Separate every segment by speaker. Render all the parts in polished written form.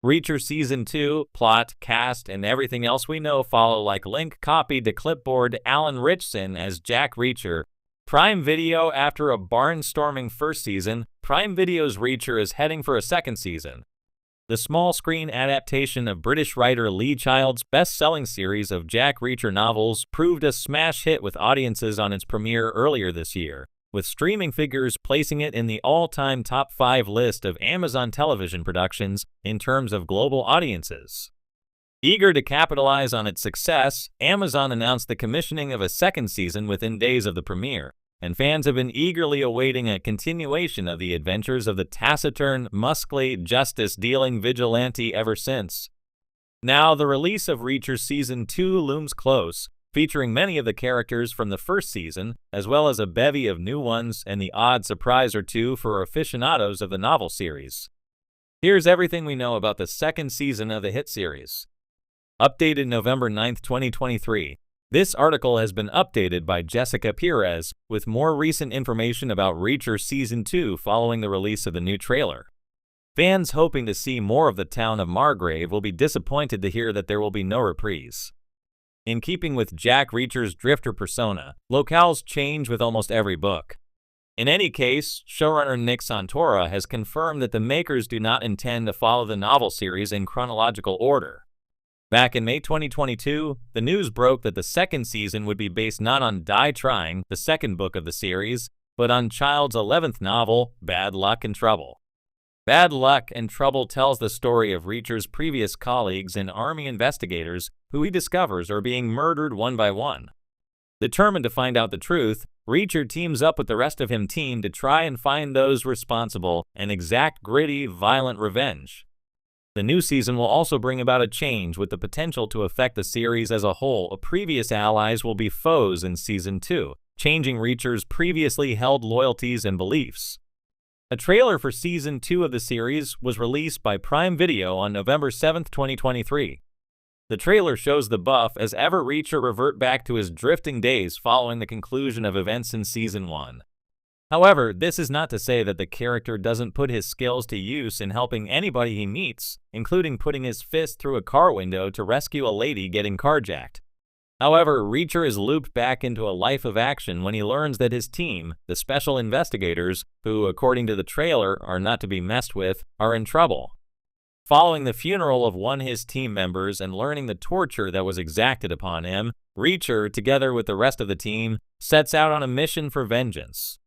Speaker 1: Reacher Season 2, plot, cast, and everything else we know follow like link copied to clipboard. Alan Ritchson as Jack Reacher. Prime Video. After a barnstorming first season, Prime Video's Reacher is heading for a second season. The small-screen adaptation of British writer Lee Child's best-selling series of Jack Reacher novels proved a smash hit with audiences on its premiere earlier this year, with streaming figures placing it in the all-time top 5 list of Amazon television productions in terms of global audiences. Eager to capitalize on its success, Amazon announced the commissioning of a second season within days of the premiere, and fans have been eagerly awaiting a continuation of the adventures of the taciturn, muscly, justice-dealing vigilante ever since. Now, the release of Reacher Season 2 looms close, featuring many of the characters from the first season, as well as a bevy of new ones and the odd surprise or two for aficionados of the novel series. Here's everything we know about the second season of the hit series. Updated November 9, 2023. This article has been updated by Jessica Perez, with more recent information about Reacher Season 2 following the release of the new trailer. Fans hoping to see more of the town of Margrave will be disappointed to hear that there will be no reprise. In keeping with Jack Reacher's drifter persona, locales change with almost every book. In any case, showrunner Nick Santora has confirmed that the makers do not intend to follow the novel series in chronological order. Back in May 2022, the news broke that the second season would be based not on Die Trying, the second book of the series, but on Child's 11th novel, Bad Luck and Trouble. Bad Luck and Trouble tells the story of Reacher's previous colleagues and army investigators who he discovers are being murdered one by one. Determined to find out the truth, Reacher teams up with the rest of his team to try and find those responsible and exact gritty, violent revenge. The new season will also bring about a change with the potential to affect the series as a whole. Previous allies will be foes in Season 2, changing Reacher's previously held loyalties and beliefs. A trailer for Season 2 of the series was released by Prime Video on November 7, 2023. The trailer shows the buff as ever Reacher revert back to his drifting days following the conclusion of events in Season 1. However, this is not to say that the character doesn't put his skills to use in helping anybody he meets, including putting his fist through a car window to rescue a lady getting carjacked. However, Reacher is looped back into a life of action when he learns that his team, the special investigators, who, according to the trailer, are not to be messed with, are in trouble. Following the funeral of one of his team members and learning the torture that was exacted upon him, Reacher, together with the rest of the team, sets out on a mission for vengeance.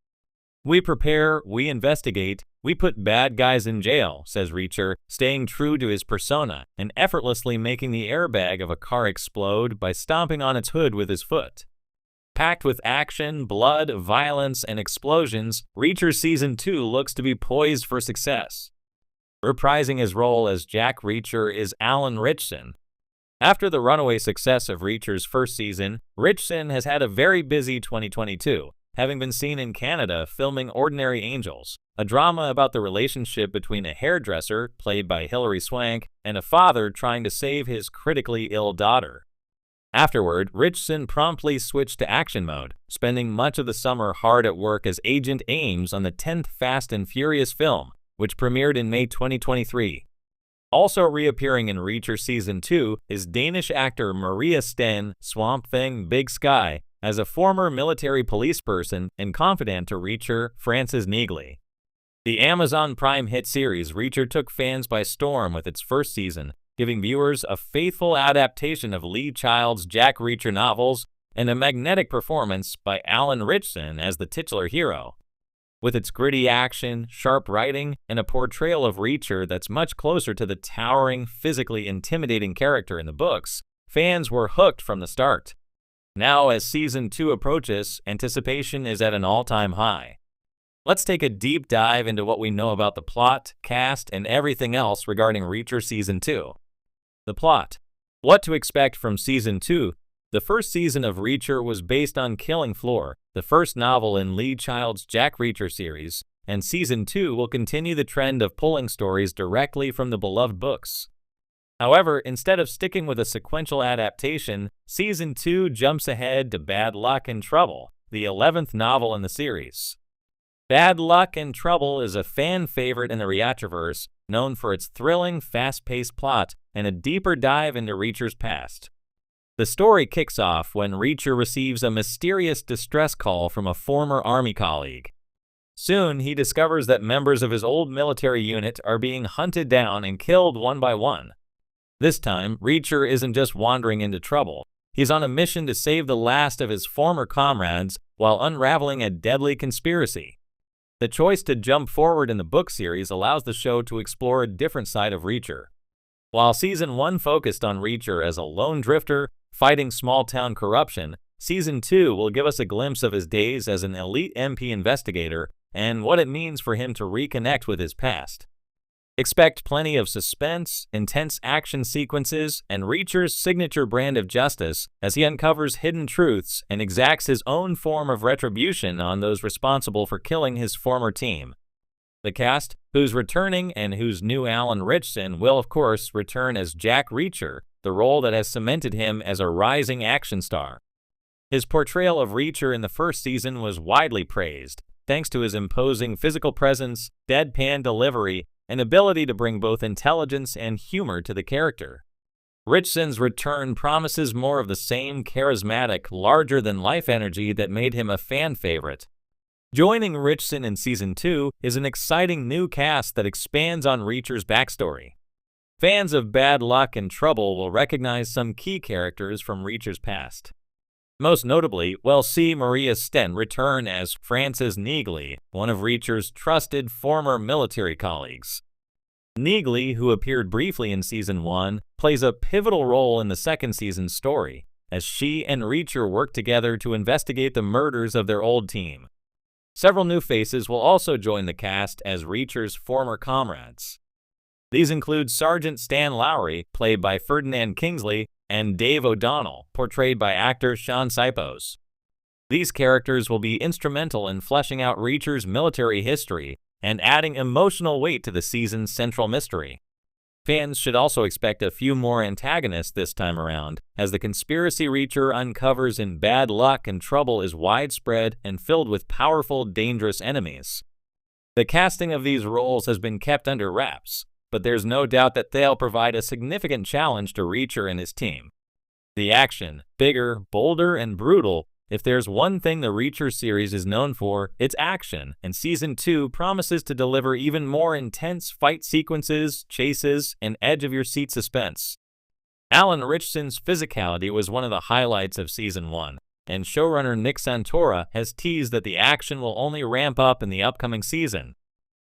Speaker 1: "We prepare, we investigate, we put bad guys in jail," says Reacher, staying true to his persona and effortlessly making the airbag of a car explode by stomping on its hood with his foot. Packed with action, blood, violence, and explosions, Reacher Season 2 looks to be poised for success. Reprising his role as Jack Reacher is Alan Ritchson. After the runaway success of Reacher's first season, Ritchson has had a very busy 2022. Having been seen in Canada filming Ordinary Angels, a drama about the relationship between a hairdresser, played by Hilary Swank, and a father trying to save his critically ill daughter. Afterward, Ritchson promptly switched to action mode, spending much of the summer hard at work as Agent Ames on the 10th Fast and Furious film, which premiered in May 2023. Also reappearing in Reacher Season 2 is Danish actor Maria Sten, Swamp Thing Big Sky, as a former military police person and confidant to Reacher, Francis Neagley. The Amazon Prime hit series Reacher took fans by storm with its first season, giving viewers a faithful adaptation of Lee Child's Jack Reacher novels and a magnetic performance by Alan Ritchson as the titular hero. With its gritty action, sharp writing, and a portrayal of Reacher that's much closer to the towering, physically intimidating character in the books, fans were hooked from the start. Now, as Season 2 approaches, anticipation is at an all-time high. Let's take a deep dive into what we know about the plot, cast, and everything else regarding Reacher Season 2. The plot. What to expect from Season 2. The first season of Reacher was based on Killing Floor, the first novel in Lee Child's Jack Reacher series, and Season 2 will continue the trend of pulling stories directly from the beloved books. However, instead of sticking with a sequential adaptation, Season 2 jumps ahead to Bad Luck and Trouble, the 11th novel in the series. Bad Luck and Trouble is a fan favorite in the Reacherverse, known for its thrilling, fast-paced plot and a deeper dive into Reacher's past. The story kicks off when Reacher receives a mysterious distress call from a former Army colleague. Soon, he discovers that members of his old military unit are being hunted down and killed one by one. This time, Reacher isn't just wandering into trouble. He's on a mission to save the last of his former comrades while unraveling a deadly conspiracy. The choice to jump forward in the book series allows the show to explore a different side of Reacher. While Season 1 focused on Reacher as a lone drifter fighting small-town corruption, Season 2 will give us a glimpse of his days as an elite MP investigator and what it means for him to reconnect with his past. Expect plenty of suspense, intense action sequences, and Reacher's signature brand of justice as he uncovers hidden truths and exacts his own form of retribution on those responsible for killing his former team. The cast, who's returning and whose new Alan Ritchson will of course return as Jack Reacher, the role that has cemented him as a rising action star. His portrayal of Reacher in the first season was widely praised, thanks to his imposing physical presence, deadpan delivery, and ability to bring both intelligence and humor to the character. Ritchson's return promises more of the same charismatic, larger-than-life energy that made him a fan favorite. Joining Ritchson in Season 2 is an exciting new cast that expands on Reacher's backstory. Fans of Bad Luck and Trouble will recognize some key characters from Reacher's past. Most notably, we'll see Maria Stent return as Frances Neagley, one of Reacher's trusted former military colleagues. Neagley, who appeared briefly in Season 1, plays a pivotal role in the second season's story, as she and Reacher work together to investigate the murders of their old team. Several new faces will also join the cast as Reacher's former comrades. These include Sergeant Stan Lowry, played by Ferdinand Kingsley, and Dave O'Donnell, portrayed by actor Sean Sipos. These characters will be instrumental in fleshing out Reacher's military history and adding emotional weight to the season's central mystery. Fans should also expect a few more antagonists this time around, as the conspiracy Reacher uncovers in Bad Luck and Trouble is widespread and filled with powerful, dangerous enemies. The casting of these roles has been kept under wraps, but there's no doubt that they'll provide a significant challenge to Reacher and his team. The action, bigger, bolder, and brutal. If there's one thing the Reacher series is known for, it's action, and Season 2 promises to deliver even more intense fight sequences, chases, and edge-of-your-seat suspense. Alan Ritchson's physicality was one of the highlights of Season 1, and showrunner Nick Santora has teased that the action will only ramp up in the upcoming season.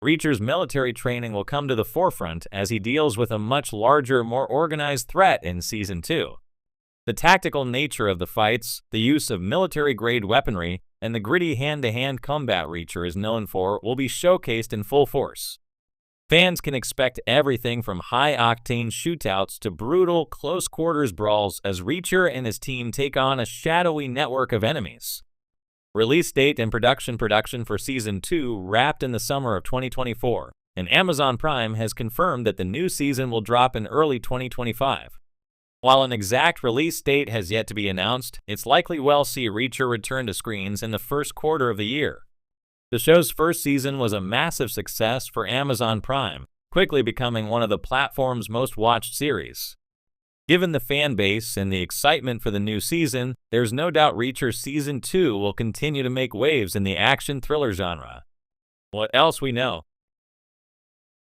Speaker 1: Reacher's military training will come to the forefront as he deals with a much larger, more organized threat in Season 2. The tactical nature of the fights, the use of military-grade weaponry, and the gritty hand-to-hand combat Reacher is known for will be showcased in full force. Fans can expect everything from high-octane shootouts to brutal, close-quarters brawls as Reacher and his team take on a shadowy network of enemies. Release date and production for Season 2 wrapped in the summer of 2024, and Amazon Prime has confirmed that the new season will drop in early 2025. While an exact release date has yet to be announced, it's likely we'll see Reacher return to screens in the first quarter of the year. The show's first season was a massive success for Amazon Prime, quickly becoming one of the platform's most watched series. Given the fan base and the excitement for the new season, there's no doubt Reacher Season 2 will continue to make waves in the action thriller genre. What else we know?